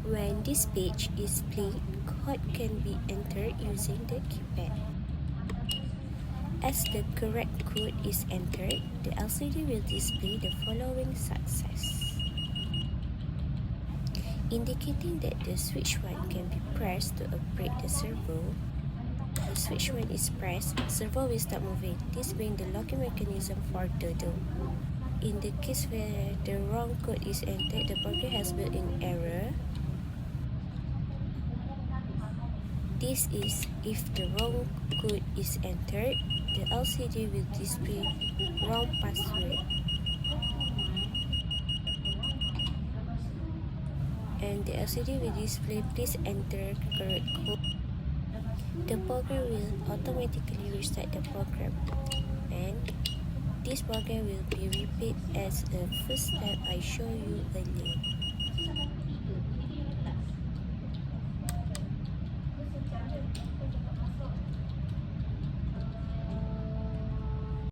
When this page is played, code can be entered using the keypad. As the correct code is entered, the LCD will display the following success, indicating that the switch 1 can be pressed to operate the servo. The switch 1 is pressed, servo will start moving. This being the locking mechanism for Dodo. In the case where the wrong code is entered, the program has built-in error. This is if the wrong code is entered, the LCD will display wrong password. And the LCD will display please enter correct code. The program will automatically restart the program, and this program will be repeated as the first step I showed you earlier.